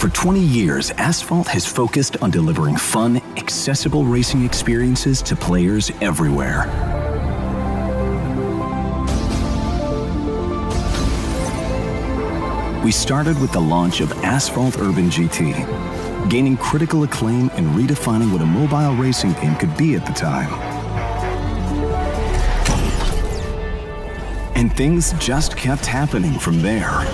For 20 years, Asphalt has focused on delivering fun, accessible racing experiences to players everywhere. We started with the launch of Asphalt Urban GT, gaining critical acclaim and redefining what a mobile racing game could be at the time. And things just kept happening from there.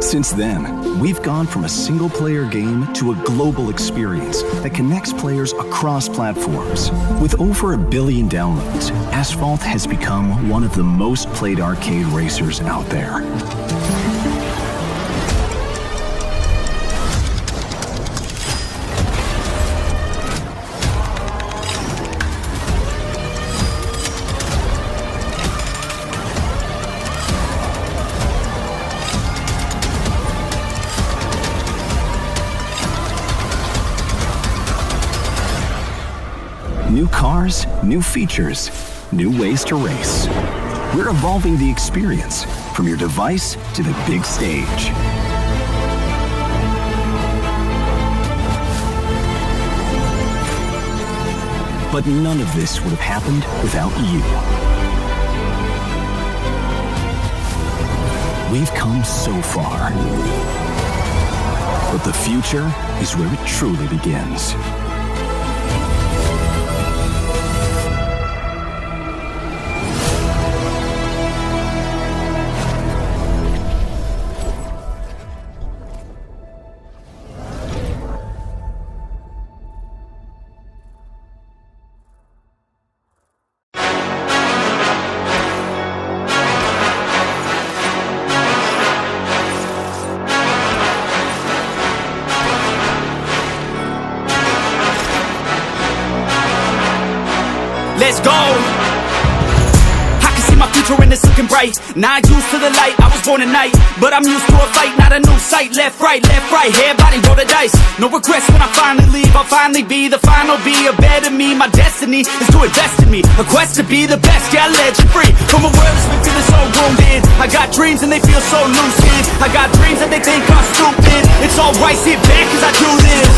Since then, we've gone from a single-player game to a global experience that connects players across platforms. With over 1 billion downloads, Asphalt has become one of the most played arcade racers out there. New cars, new features, new ways to race. We're evolving the experience from your device to the big stage. But none of this would have happened without you. We've come so far. But the future is where it truly begins. Let's go! I can see my future and it's looking bright. Not used to the light, I was born at night. But I'm used to a fight, not a new sight. Left, right, head, body, roll the dice. No regrets when I finally leave, I'll finally be the final be. A better me, my destiny is to invest in me. A quest to be the best, yeah, let you free. From a world that's been feeling so wounded. I got dreams and they feel so lucid. I got dreams that they think I'm stupid. It's alright, sit back cause I do this.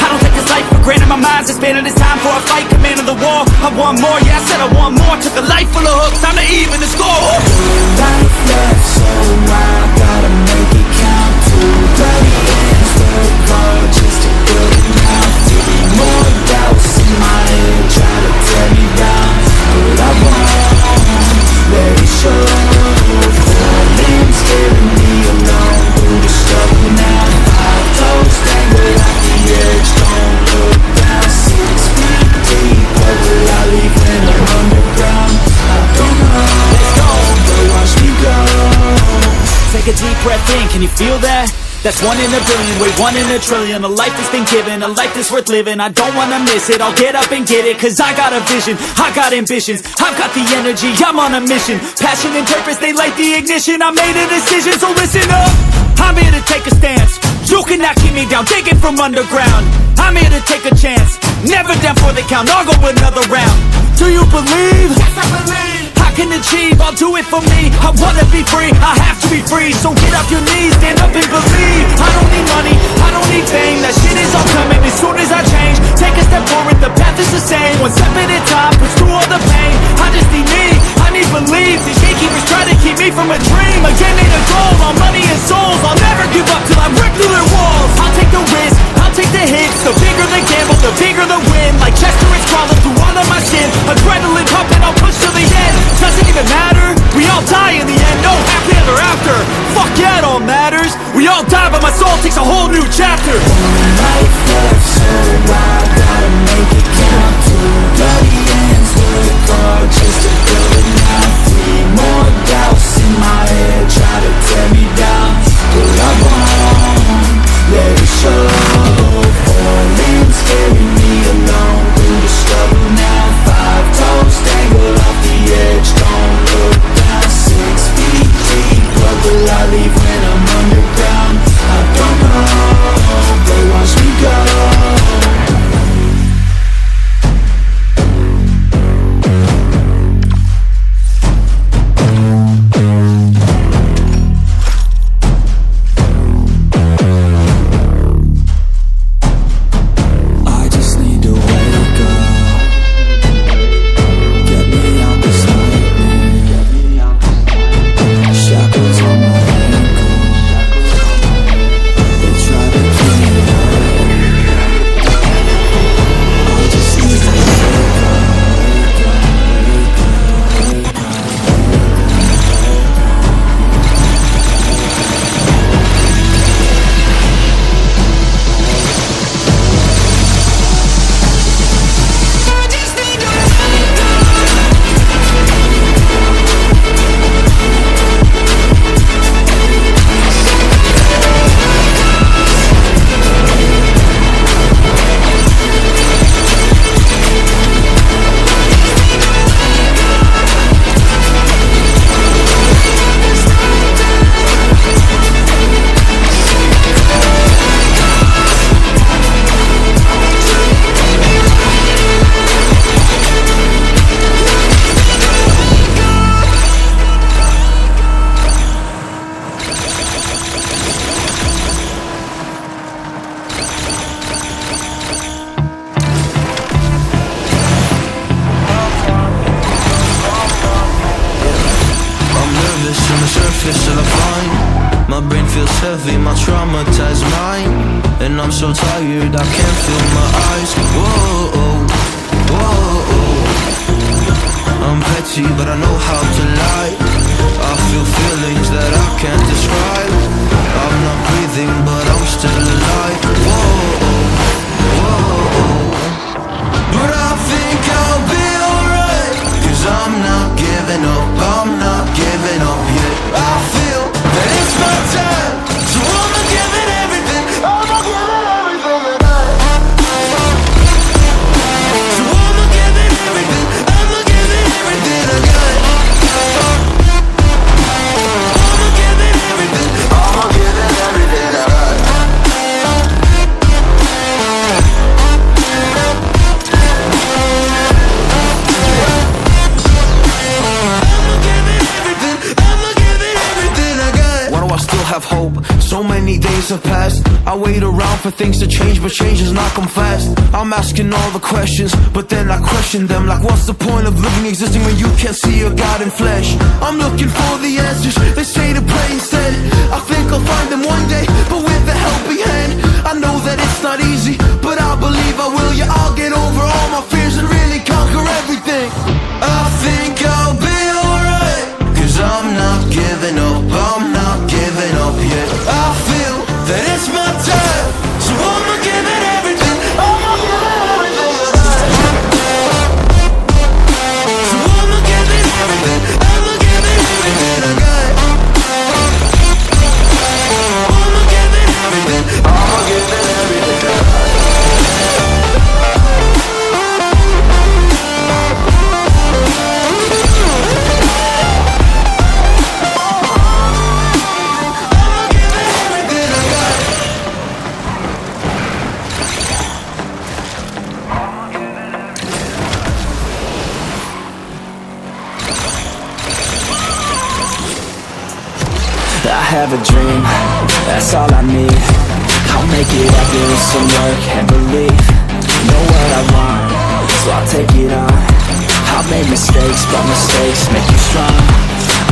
I don't take this life for granted, my mind's expanded. It's time for a fight, command of the war. I want more, yeah, I said I want more. Took a life full of hooks, time to even the score. Life left so wild, gotta make it count. Too bloody ends, work hard just to build it out. More doubts in my head, try to tear me down. But I won't let it show. Feelings scaring me alone through the struggle now. 5 toes tangled out the edge, don't look down. 6 feet deep, what will I leave when I'm underground? I don't know, let's go, but watch me go. Take a deep breath in, can you feel that? That's 1 in a billion, wait, 1 in a trillion. A life that's been given, a life that's worth living. I don't wanna miss it, I'll get up and get it. Cause I got a vision, I got ambitions. I've got the energy, I'm on a mission. Passion and purpose, they light the ignition. I made a decision, so listen up. I'm here to take a stance. You cannot keep me down, take it from underground. I'm here to take a chance, never down for the count. I'll go another round. Do you believe? Yes, I believe. I can achieve, I'll do it for me. I wanna be free, I have to be free. So get off your knees, stand up and believe. I don't need money, I don't need fame. That shit is all coming as soon as I change. Take a step forward, the path is the same. 1 step at a time, push through all the pain. I just need me, I need belief. These gatekeepers try to keep me from a dream. Again made a goal, all money and souls. I'll never give up till I break through their walls. I'll take the risk, I'll take the hits. The bigger the gamble, the bigger the win. Like Chester is crawling through all of my skin. Adrenaline pumping, I'll push to the end. Doesn't even matter, we all die in the end. No happy ever after, fuck yeah, it all matters. We all die but my soul takes a whole new chapter. surface till I find my brain feels heavy, my traumatized mind, and I'm so tired I can't feel my eyes. Whoa, whoa. I'm petty but I know how to lie. I feel feelings that I can't describe. I'm not breathing but I'm still alive. Whoa. But I think I'll be alright, 'cause I'm not giving up, I'm not giving up yet. I feel that it's my time, so I'ma give it everything. I'ma give it everything tonight. So I'ma give it everything, I'ma give it everything I got. I'ma give it everything, I'ma give it everything I got. I still have hope. So many days have passed. I wait around for things to change, but change does not come fast. I'm asking all the questions, but then I question them. Like, what's the point of living, existing when you can't see your God in flesh? I'm looking for the answers, they say to pray instead. I think I'll find them one day, but with a helping hand. I know that it's not easy, but I believe I will. Yeah, I'll get over all my fears and really conquer everything. I think I'll be alright, 'cause I'm not giving up, I'm not giving up yet. I feel that it's my time, so I'ma give it everything. I'ma give it everything. So I'ma give it everything. I'ma give it everything I got. I'ma give it everything. I'ma give it everything I got. I have a dream, that's all I need. I'll make it happen with some work and belief. Know what I want, so I'll take it on. I've made mistakes, but mistakes make you strong.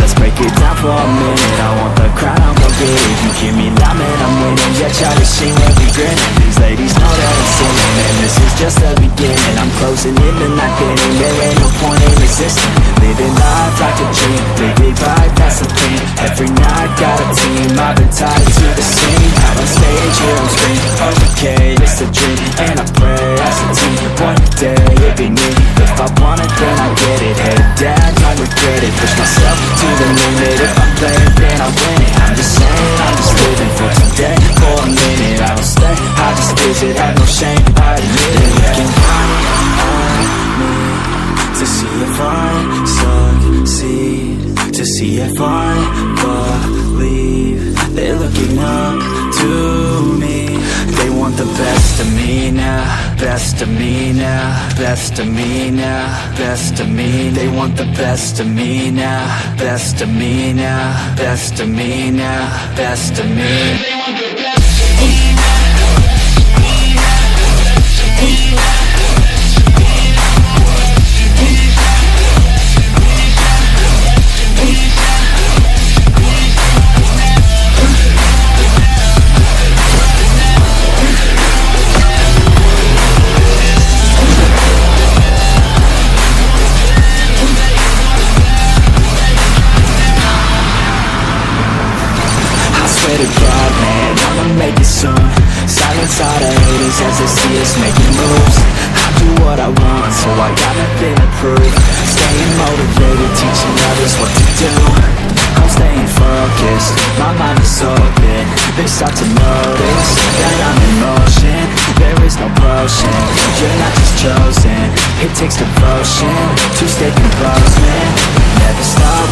Let's break it down for a minute. I want the crowd, I'm gon' get it. You hear me loud, man, I'm winning. Yeah, Charlie Sheen will be grinning. These ladies know that I'm sinning, and this is just the beginning. I'm closing in the night inning. There ain't no point in resisting. Living life like a dream, live it right, that's the thing. Every night got a team, I've been tied to the scene. Out on stage, here on screen, okay, it's a dream. And I pray as a team, one day it'll be me. If I want it, then I get it. Head down, I regret it. Push myself to the limit. If I play it, then I win it. I'm just saying, I'm just living for today. For a minute, I don't stay, I just visit. Have no shame, I admit it. Looking right at me to see if I succeed, to see if I believe. They're looking up to me. They want the best of me now, best of me now, best of me now, best of me. They want the best of me now, best of me now, best of me now, best of me. They want the best of me now. To God, man, I'ma make it soon. Silence all the haters as they see us making moves. I do what I want, so I got nothing to prove. Staying motivated, teaching others what to do. I'm staying focused, my mind is open. They start to notice that I'm in motion. There is no potion, you're not just chosen. It takes devotion to stay composed, man. Never stop,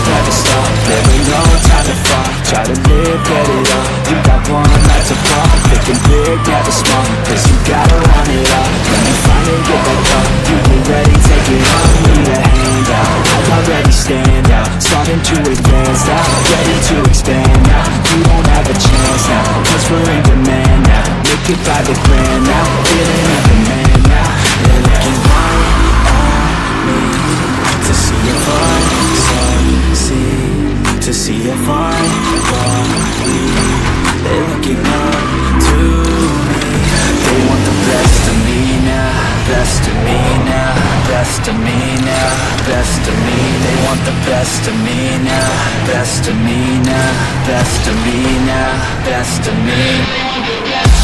there ain't no time to fall. Try to live, get it up, you got one life to fall. Thinking big, never small, cause you gotta want it all. When you finally get that call, you get ready, take it on. Need a hand out, I'd already stand out. Starting to advance now, ready to expand now. You don't have a chance now, cause we're in demand now. Make it by the grand now, feeling like a man now. They're looking right at me to see if I succeed, to see if I best of me. They want the best of me now. Best of me now. Best of me now. Best of me.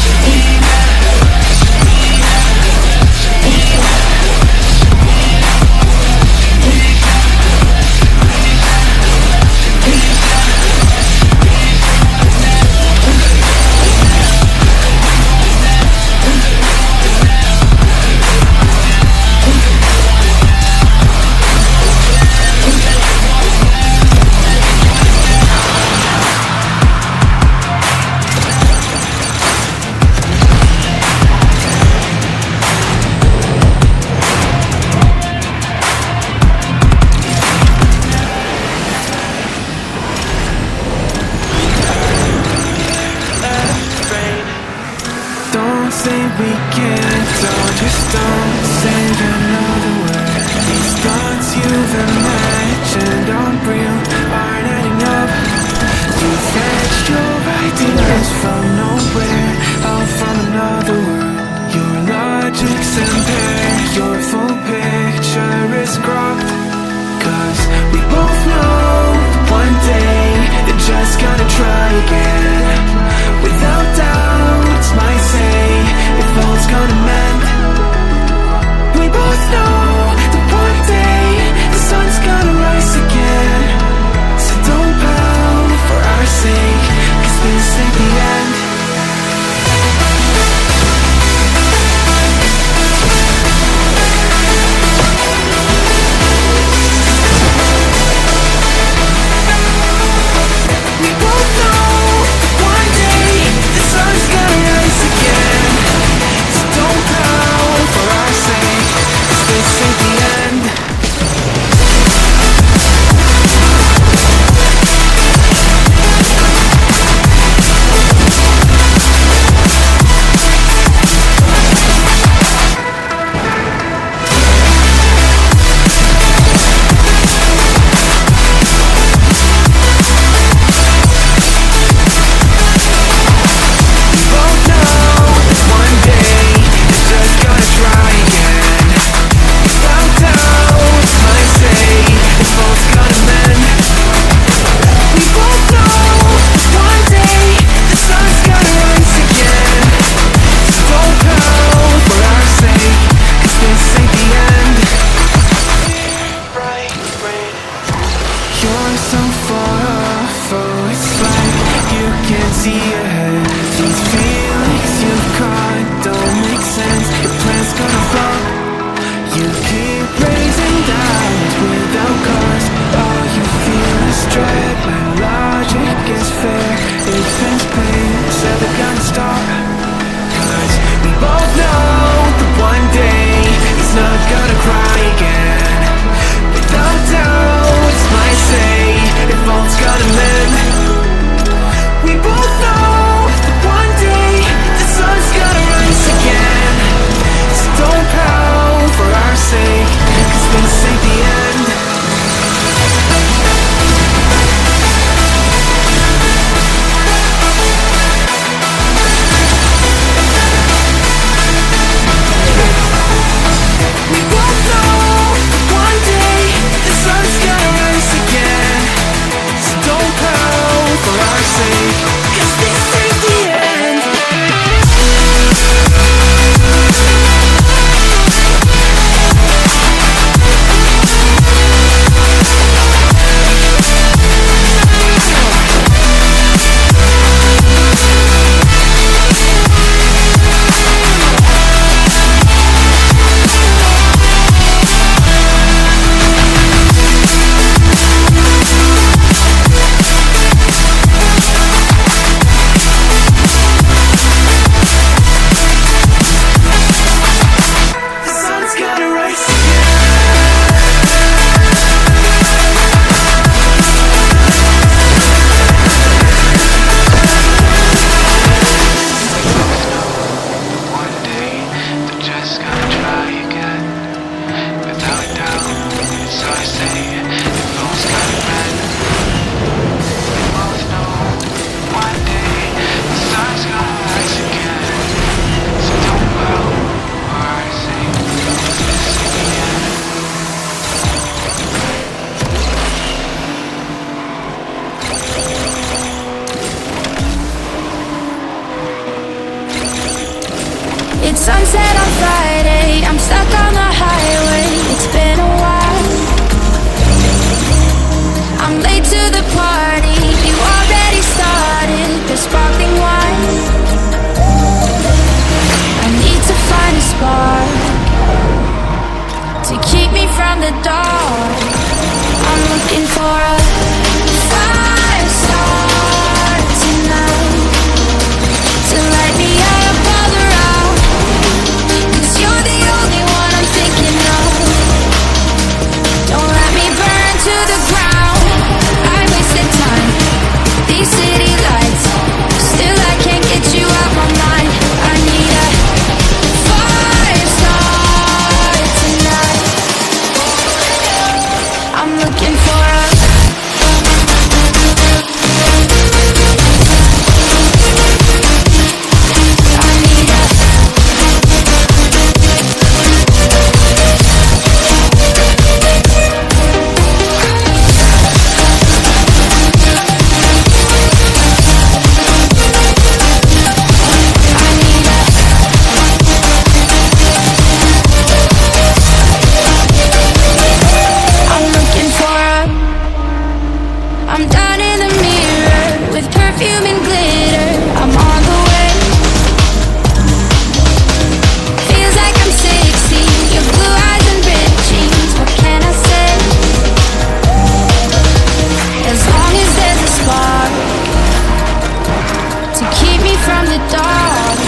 Don't say we can't, just don't say another word. These thoughts you've imagined aren't real, aren't adding up. You fetched your ideas from nowhere, out from another world. Your logic's impaired, your full picture is cropped. Cause we both know one day they're just gonna try again. Without doubt, might say if all's gonna mend. We both know that one day the sun's gonna rise again. So don't pout for our sake, cause this ain't the end. We both know that one day the sun's It's sunset on Friday, I'm stuck on the highway. It's been a while. I'm late to the party, you already started the sparkling wine. I need to find a spark to keep me from the dark. I'm looking for a fire start tonight to light me up all around. 'Cause you're the only one I'm thinking of. Don't let me burn to the ground. I wasted time, these city lights, still I can't get you out my mind. I need a fire start tonight. I'm looking for a I'm down in the mirror with perfume and glitter. I'm on the way. Feels like I'm 16. Your blue eyes and ripped jeans. What can I say? As long as there's a spark to keep me from the dark.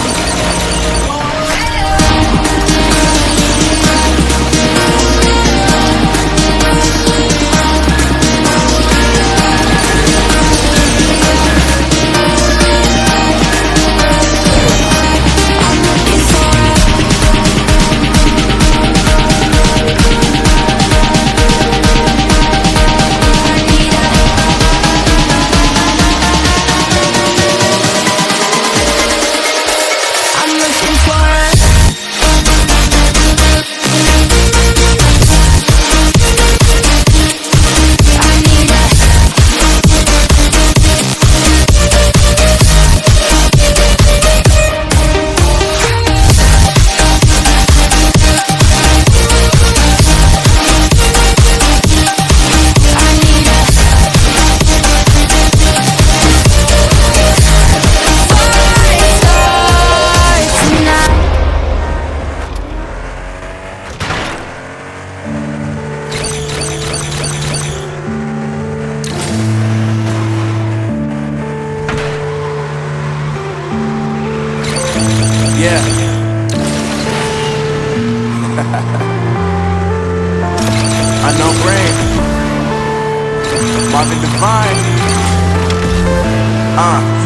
Yeah. I know brain. Marvin Divine.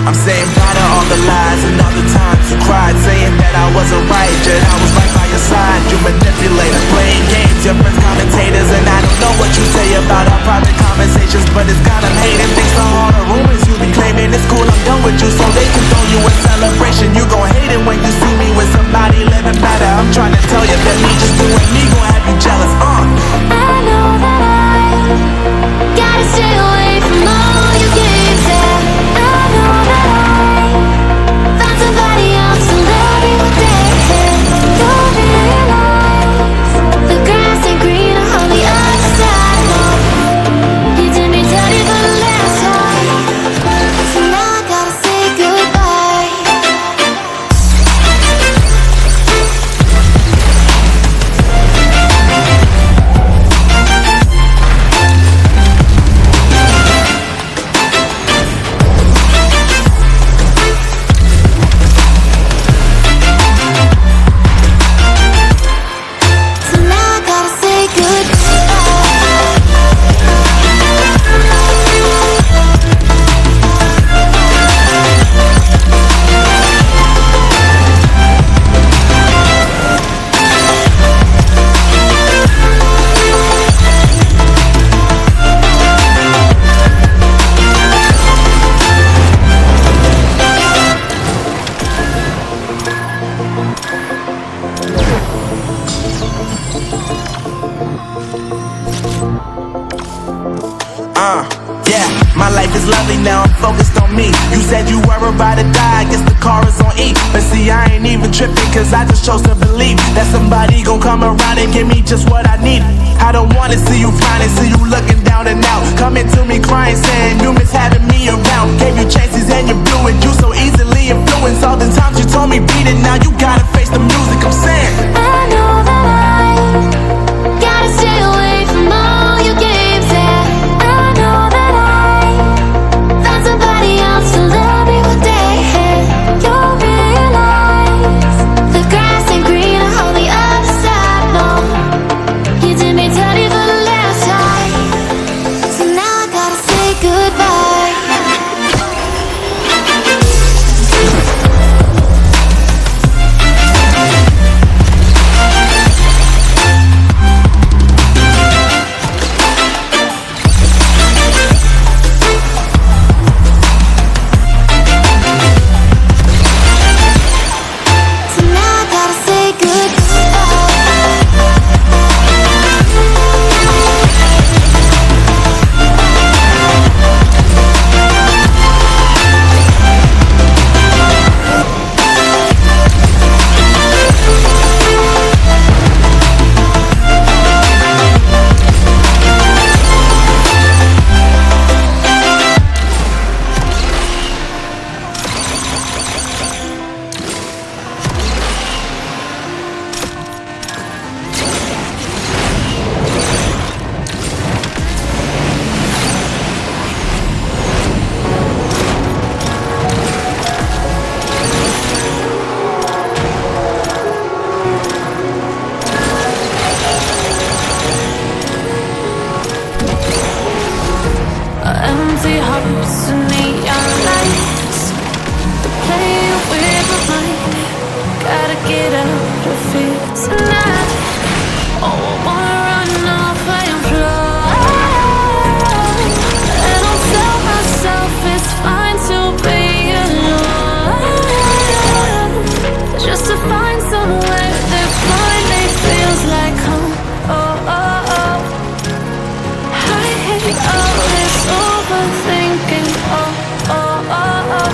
I'm saying bye to all the lies and all the times you cried, saying that I wasn't right, yet I was right by your side. You manipulator, playing games, your friends commentators, and I don't know what you say about our private conversations, but it's got them hating. Thanks to all the rumors you be claiming, it's cool, I'm done with you, so they can throw you a celebration. You gon' hate it when you see me with somebody living better. I'm trying to tell you that me just doing me gon' have you jealous. I know that I gotta stay away from all your games. Yeah, I know that I found somebody else to love you dancing. Don't realize the grass ain't greener on the other side. No, you did me dirty for the last time, so now I gotta say goodbye. me, now I'm focused on me. You said you were about to die, I guess the car is on E. But see, I ain't even tripping, cause I just chose to believe that somebody gon' come around and give me just what I need. I don't wanna see you finding, see you looking down and out, coming to me crying, saying you miss having me around. Gave you chances and you blew it, you so easily influenced. All the times you told me beat it, now you gotta face the music. I'm saying I know that I gotta stay away from all your games, yeah. I know that I found somebody else to love me one day. You'll realize the grass ain't greener on the other side, no. You did me dirty for the last time, so now I gotta say goodbye. Empty hearts and neon lights, play with my mind. Gotta get out of here tonight. Oh, I wanna run off and fly. And I'll tell myself it's fine to be alone, just to find somewhere that finally feels like home. Oh, oh, oh. I hate all this overthinking, oh, oh, oh, oh.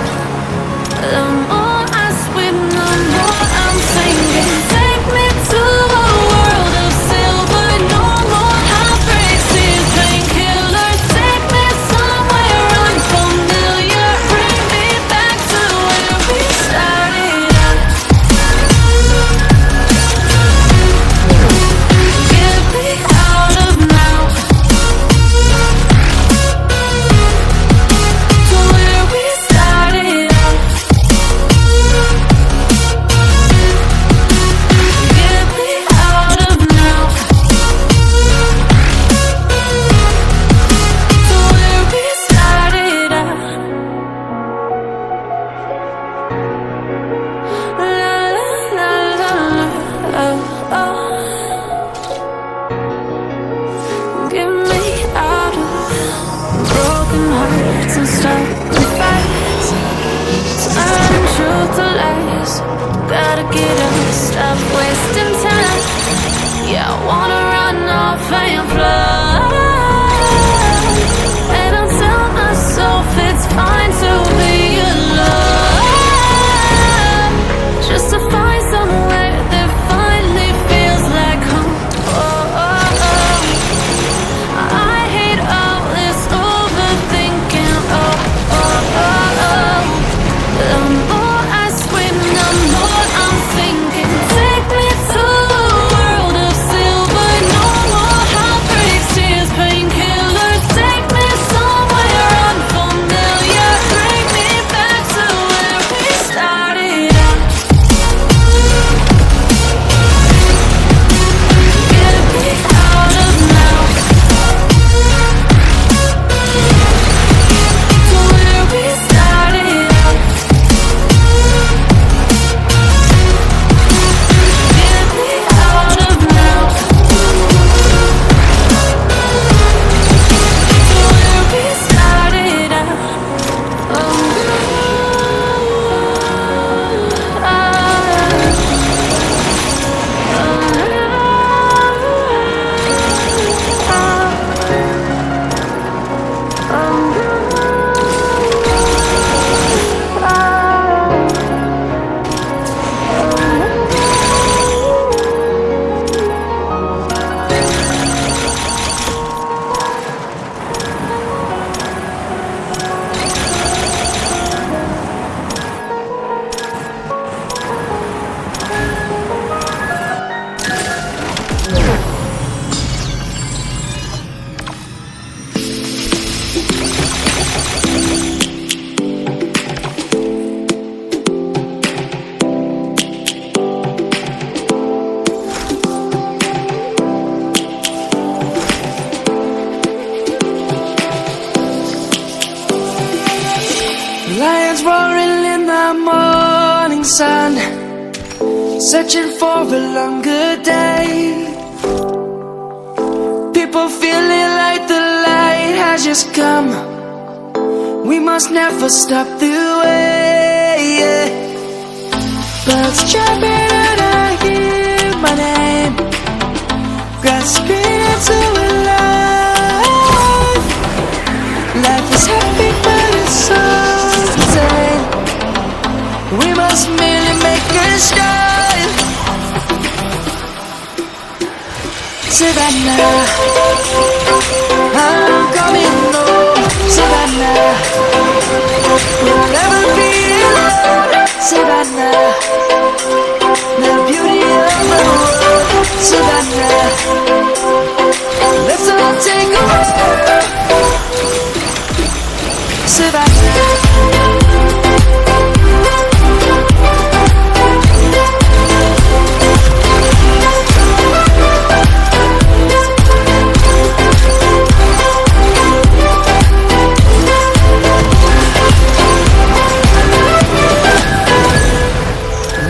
The more I swim, the more I'm sinking. Take me to a world of silver, no more heartbreaks, these painkillers. Take me somewhere unfamiliar, bring me back to where we started out. Get me out of now, to where we started out. Get me out of now, to where we started out. La la la la la, oh, oh. Get me out of broken hearts and starting fights, turning truth to lies. Gotta get up, stop wasting time. Yeah, I wanna run off and fly. And I'll tell myself it's fine to be alone, just to find somewhere that finally feels like home. Oh, oh, oh. I hate all this overthinking, oh, oh, oh, oh. The more I swim, the more I'm sinking. Take me to a world of silver, no more heartbreak. morning sun, searching for a longer day. People feeling like the light has just come. We must never stop the way. Birds chirping and I hear my name, grasping into a life. Life is happy but it's so insane. We must merely make a start. Savannah, I'm coming home. Savannah, we'll never be alone. Savannah, the beauty of the world. Savannah, let's all take a walk. Savannah.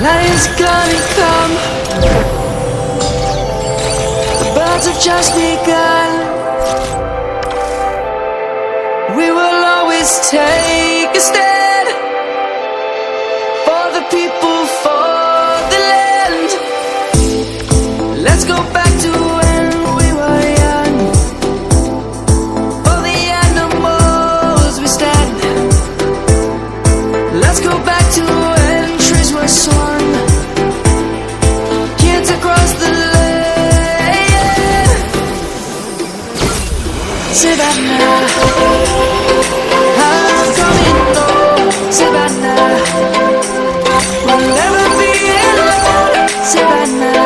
Lion's gonna come. The birds have just begun. We will always take a stand for the people, for the land. Let's go back to when we were young. For the animals we stand. Let's go back to when trees were swung. Kids across the land. Savannah, I'm coming home. Savannah, we'll never be alone. Savannah,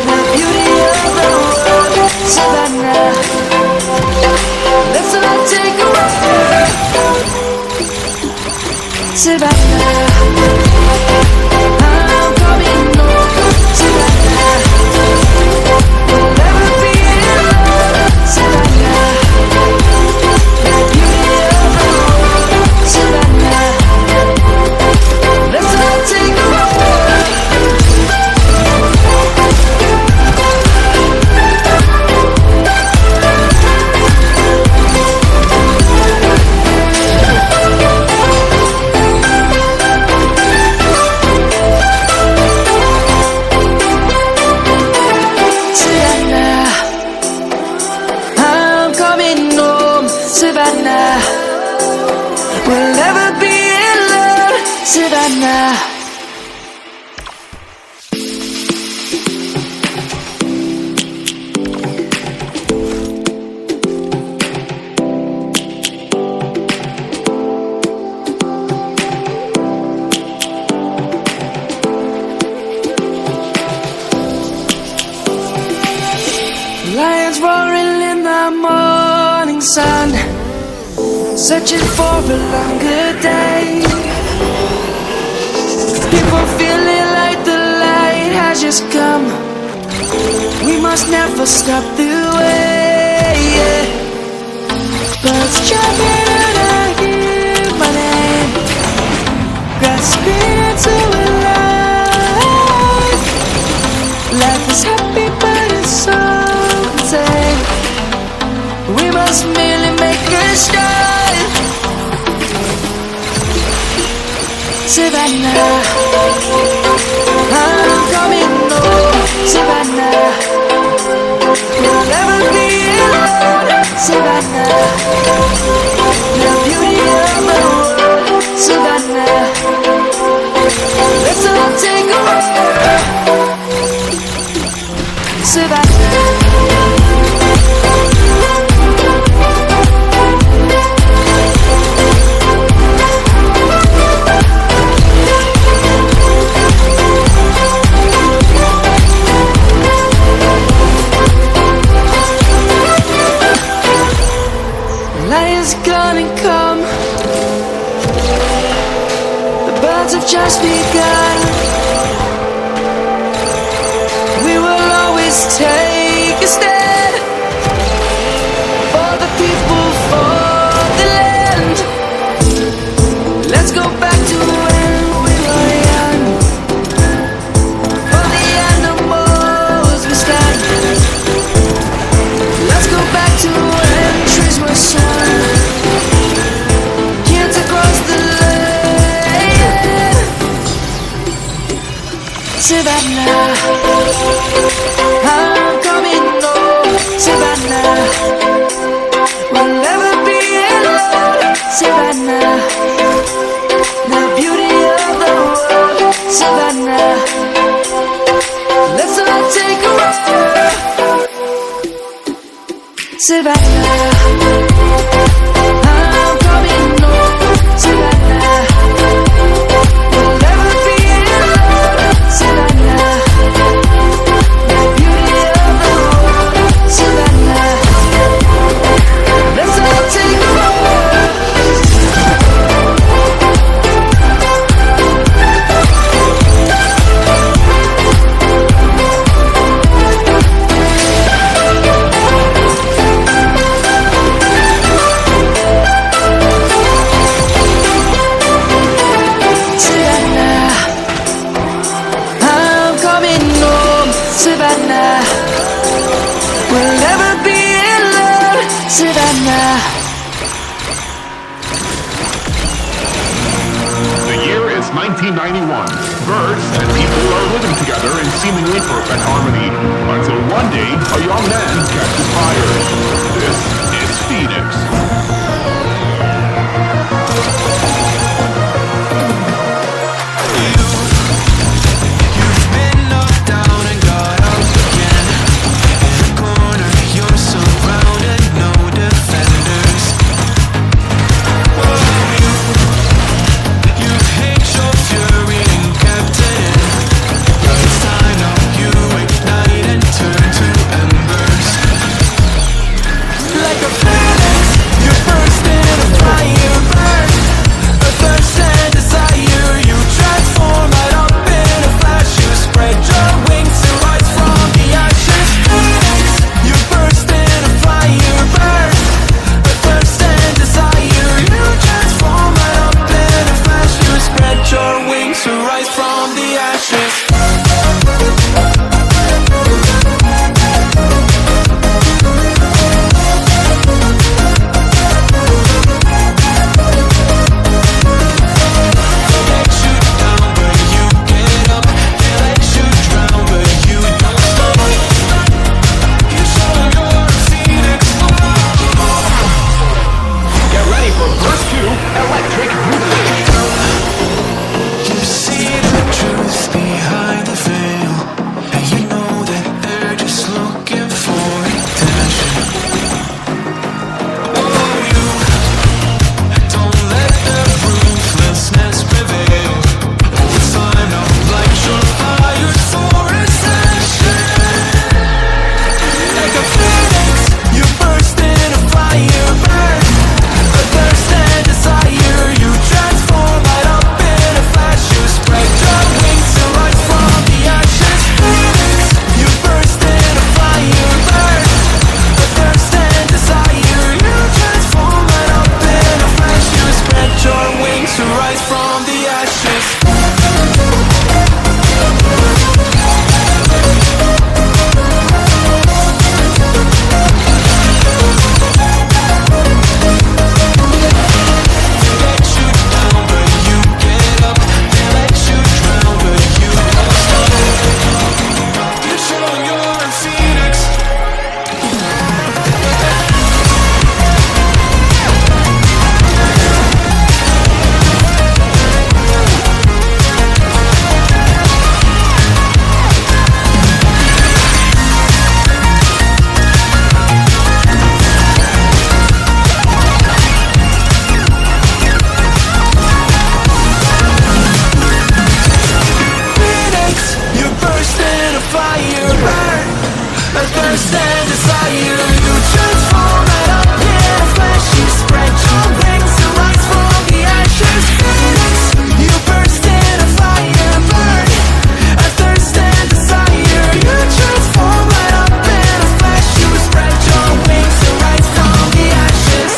the beauty of the world. Savannah, let's all take a walk. Savannah, I'm coming home. Savannah, we'll never be alone. Savannah, the beauty of the world. Savannah, let's all take a walk. Savannah, I'm coming home. Savannah, we'll never be alone. Savannah. Lions roaring in the morning sun, searching for a longer day. People feeling like the light has just come. We must never stop the way. Birds chirping and I hear my name, grasping into a life. Life is happy but it's so insane. We must merely make a start. Savannah, I'm coming home. Savannah, we'll never be alone. Savannah, the beauty of the world. Savannah, let's all take a walk. Savannah. Lion's gonna come. The birds have just begun. We will always take a stand for the people, for the land. Let's go back to when we were Savannah, I'm coming home, Savannah. We'll never be alone, Savannah. The beauty of the world, Savannah. Let's all take a ride, Savannah. I'm coming home, Savannah. We'll never be alone, Savannah. The beauty of the world, Savannah. Let's all take a ride. Savannah, I'm coming home, Savannah. We'll never be alone, Savannah. The year is 1991. Birds and people are living together in seemingly perfect harmony. Until one day, a young man catches fire. This is Phoenix. You've been knocked down and got up again. In the corner, you're surrounded, no defenders. You've hid your fury and kept it in. But it's time now you ignite and turn to embers. Like a phoenix, you burst in a fire burn. A thirst and desire, you transform right up in a flash. You spread your wings and rise from the ashes. Phoenix, you burst in a fire burn. A thirst and desire, you transform right up in a flash. You spread your wings to rise from the ashes. Let you down, but you get up. They let you drown, but you don't stop. You show your phoenix. Get ready for verse 2, Electric Mutilation. You see the truth behind the veil, and you know that they're just looking for attention. Oh, you don't let the ruthlessness prevail. It's time now, light your fire for ascension. Like a phoenix, you burst in a fire burn. A thirst and desire, you transform right up in a flash. You spread your wings and rise from the ashes. Phoenix, you burst in a fire burn. A thirst and desire, you transform right up in a flash. You spread your wings to rise from the ashes. Let you down, but you get up. They let you drown, but you don't stop. You show your phoenix. Phoenix, you burst in a fire burn. A thirst and desire, you transform right up in a flash. You spread your wings and rise from the ashes. Phoenix, you burst in a fire burn. A thirst and desire, you transform right up in a flash. You spread your wings and rise from the ashes.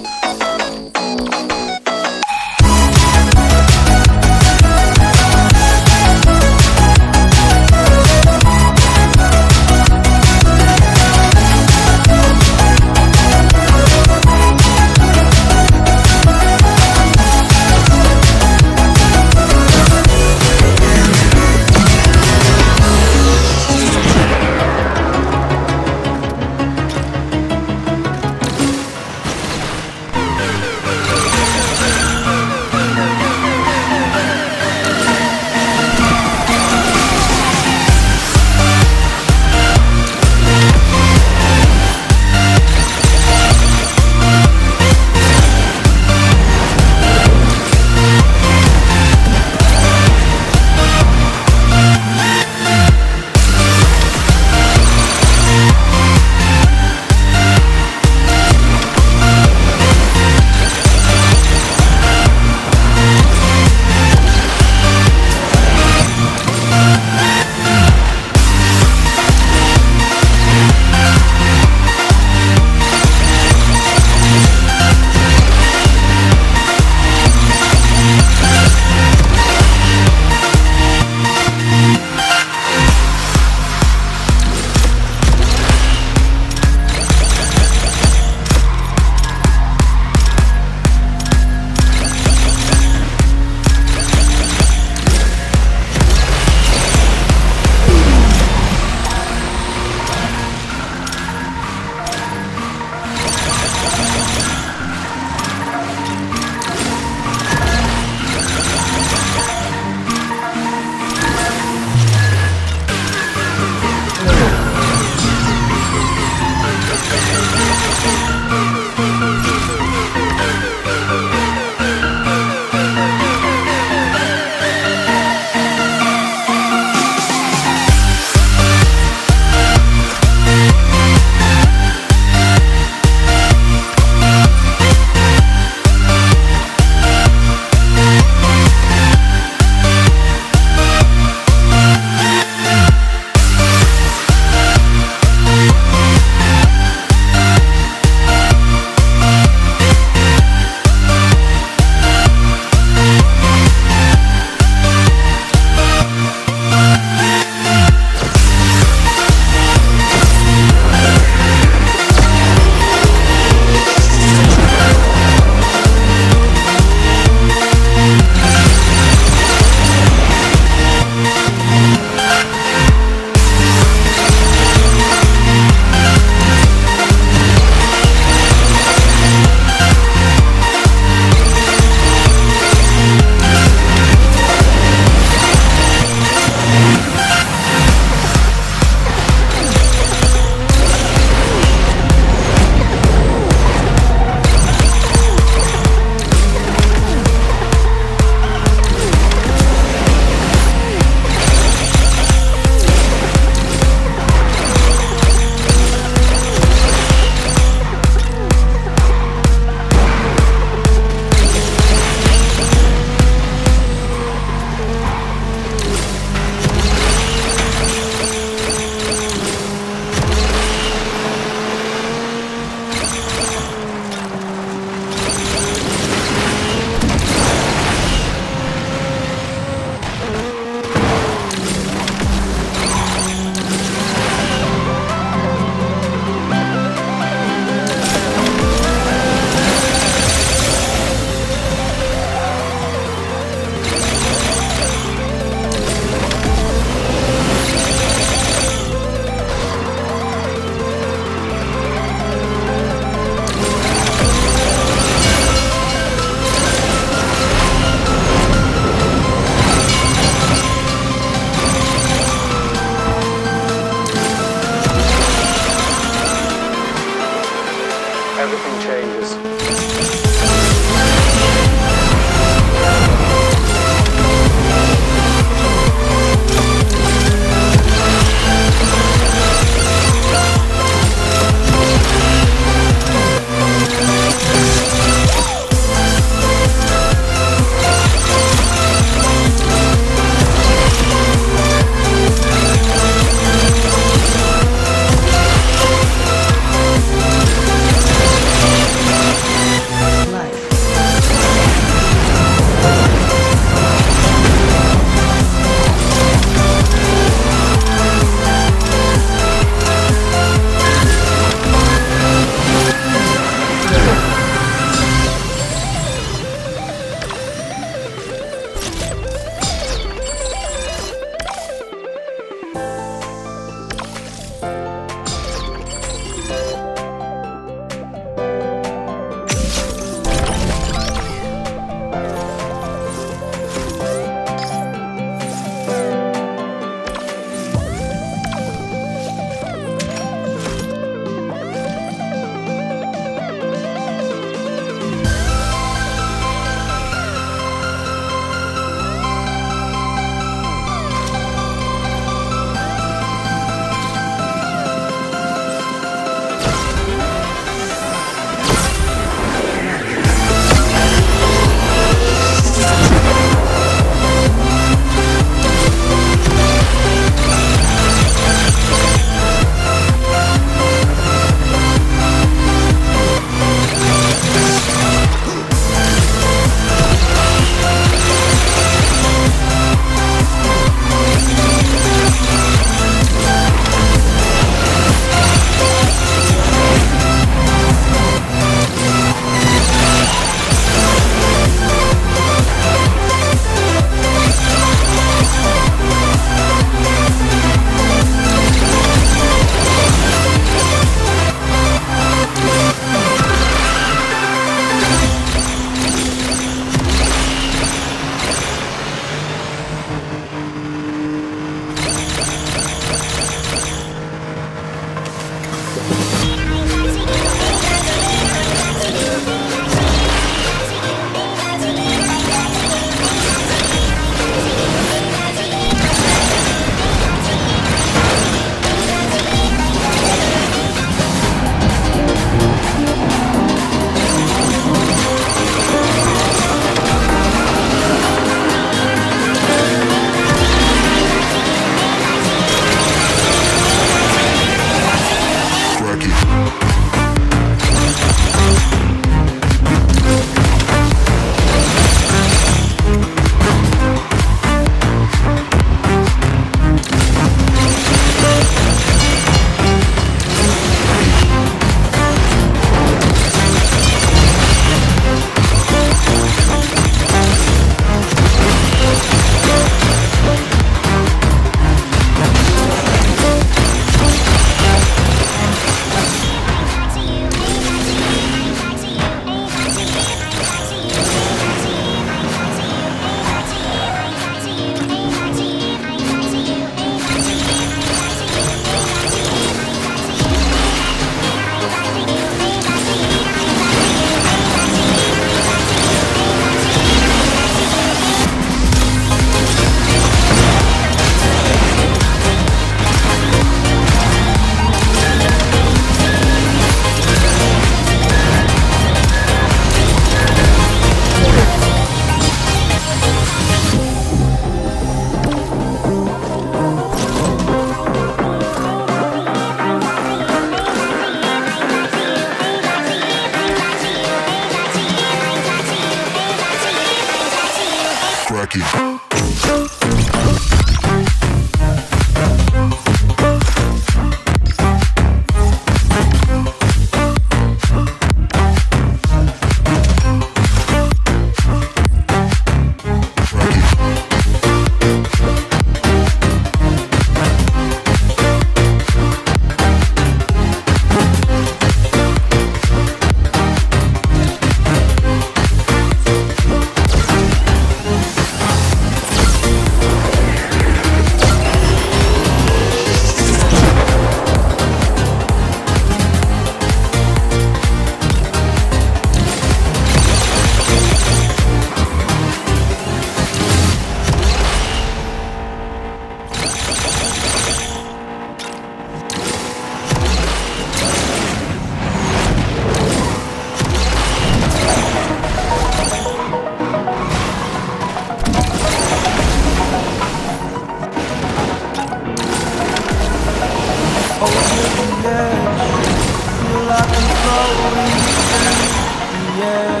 air.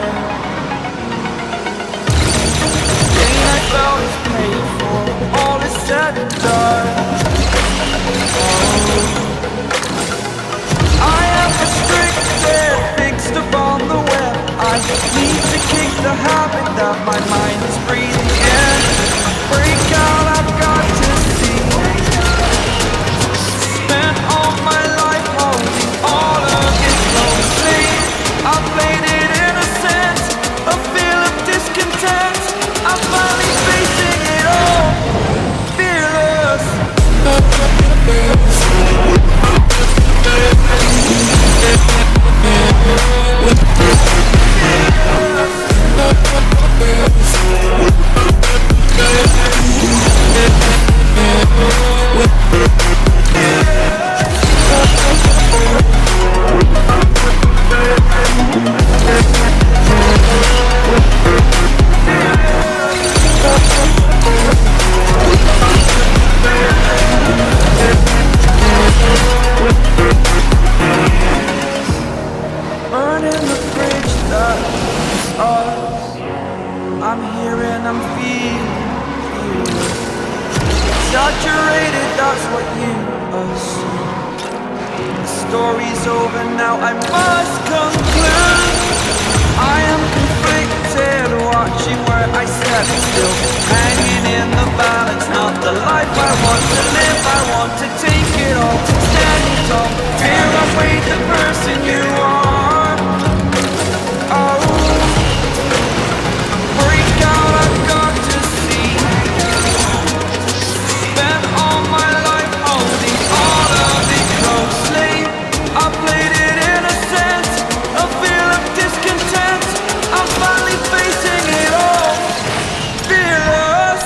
Pain I felt is paid for, all is said and done. I am restricted, fixed upon the web. I need to kick the habit that my mind is breathing in. Break out, I've got to see. Spent all my life holding all of it closely. I played it innocent, a feel of discontent. I'm finally facing it all, fearless. Burning the bridge that is us. I'm here and I'm feeling saturated, that's what you assume. The story's over now, I must conclude. I am conflicted, watching where I step still, hanging in the balance, not the life I want to live. I want to take it all, standing tall, fear I've weighed the person you are. Oh, break out, I've got to see. Spent all my life holding all of it closely. I played it innocent, a feel of discontent. I'm finally facing it all, fearless.